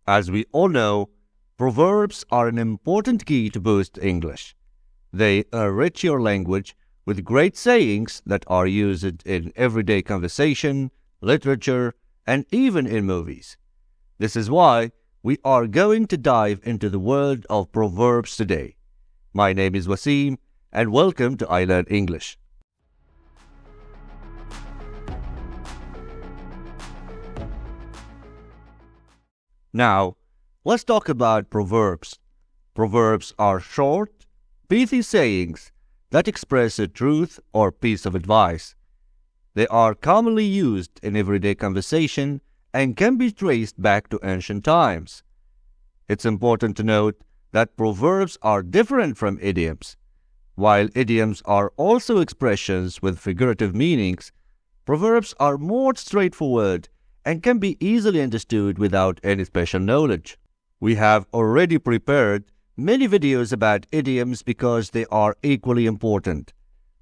As we all know, proverbs are an important key to boost English. They enrich your language with great sayings that are used in everyday conversation, literature, and even in movies. This is why we are going to dive into the world of proverbs today. My name is Wasim, and welcome to I Learn English. Now, let's talk about proverbs. Proverbs are short, pithy sayings that express a truth or piece of advice. They are commonly used in everyday conversation and can be traced back to ancient times. It's important to note that proverbs are different from idioms. While idioms are also expressions with figurative meanings, proverbs are more straightforward and can be easily understood without any special knowledge. We have already prepared many videos about idioms because they are equally important.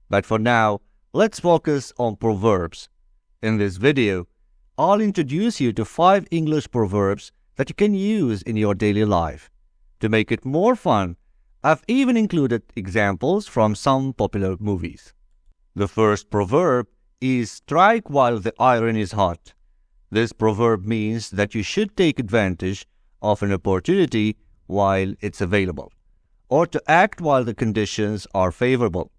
But for now, let's focus on proverbs. In this video, I'll introduce you to 5 English proverbs that you can use in your daily life. To make it more fun, I've even included examples from some popular movies. The first proverb is strike while the iron is hot. This proverb means that you should take advantage of an opportunity while it's available, or to act while the conditions are favorable.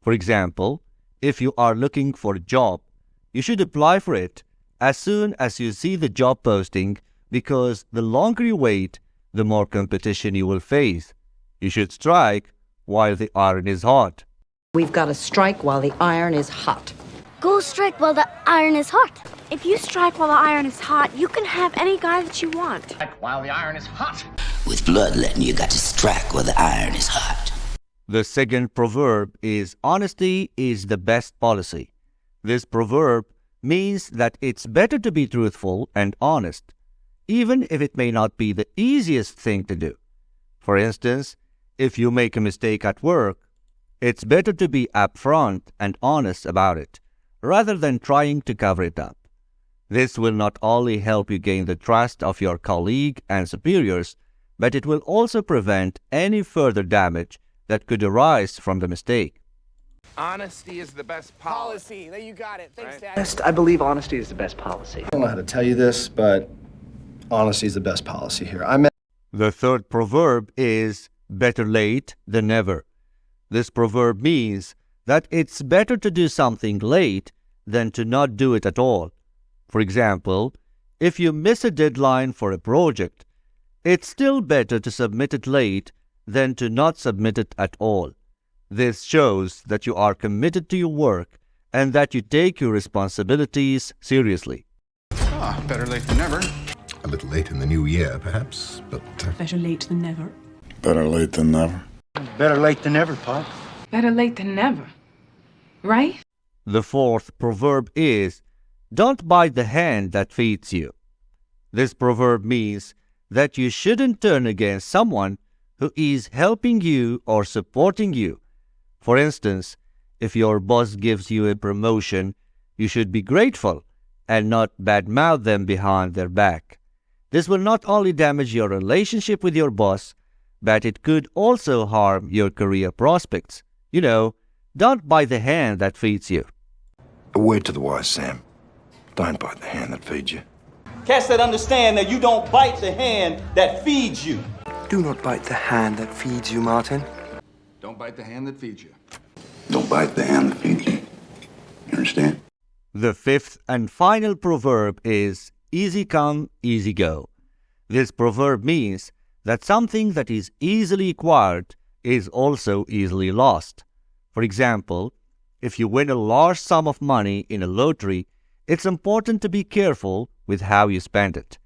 For example, if you are looking for a job, you should apply for it as soon as you see the job posting, because the longer you wait, the more competition you will face. You should strike while the iron is hot. We've got to strike while the iron is hot. Go strike while the iron is hot. If you strike while the iron is hot, you can have any guy that you want. Strike while the iron is hot. With bloodletting, you got to strike while the iron is hot. The second proverb is honesty is the best policy. This proverb means that it's better to be truthful and honest, even if it may not be the easiest thing to do. For instance, if you make a mistake at work, it's better to be upfront and honest about it, rather than trying to cover it up. This will not only help you gain the trust of your colleague and superiors, but it will also prevent any further damage that could arise from the mistake. Honesty is the best policy. There, you got it. Thanks, Dad. Honest, I believe honesty is the best policy. I don't know how to tell you this, but honesty is the best policy here. The third proverb is better late than never. This proverb means that it's better to do something late than to not do it at all. For example, if you miss a deadline for a project, it's still better to submit it late than to not submit it at all. This shows that you are committed to your work and that you take your responsibilities seriously. Better late than never. A little late in the new year, perhaps, but... Better late than never. Better late than never. Better late than never, Pop. Better late than never. Right? The fourth proverb is, don't bite the hand that feeds you. This proverb means that you shouldn't turn against someone who is helping you or supporting you. For instance, if your boss gives you a promotion, you should be grateful and not badmouth them behind their back. This will not only damage your relationship with your boss, but it could also harm your career prospects. You know, don't bite the hand that feeds you. A word to the wise, Sam. Don't bite the hand that feeds you. Cats that understand that you don't bite the hand that feeds you. Do not bite the hand that feeds you, Martin. Don't bite the hand that feeds you. Don't bite the hand that feeds you. You understand? The fifth and final proverb is easy come, easy go. This proverb means that something that is easily acquired is also easily lost. For example, if you win a large sum of money in a lottery, it's important to be careful with how you spend it.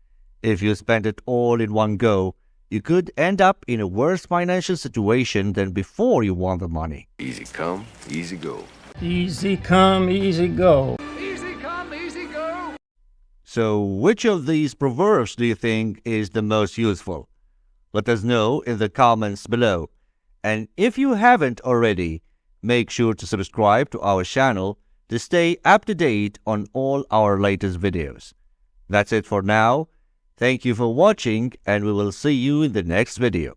If you spend it all in one go, you could end up in a worse financial situation than before you won the money. Easy come, easy go. Easy come, easy go. Easy come, easy go. So, which of these proverbs do you think is the most useful? Let us know in the comments below. And if you haven't already, make sure to subscribe to our channel to stay up to date on all our latest videos. That's it for now. Thank you for watching, and we will see you in the next video.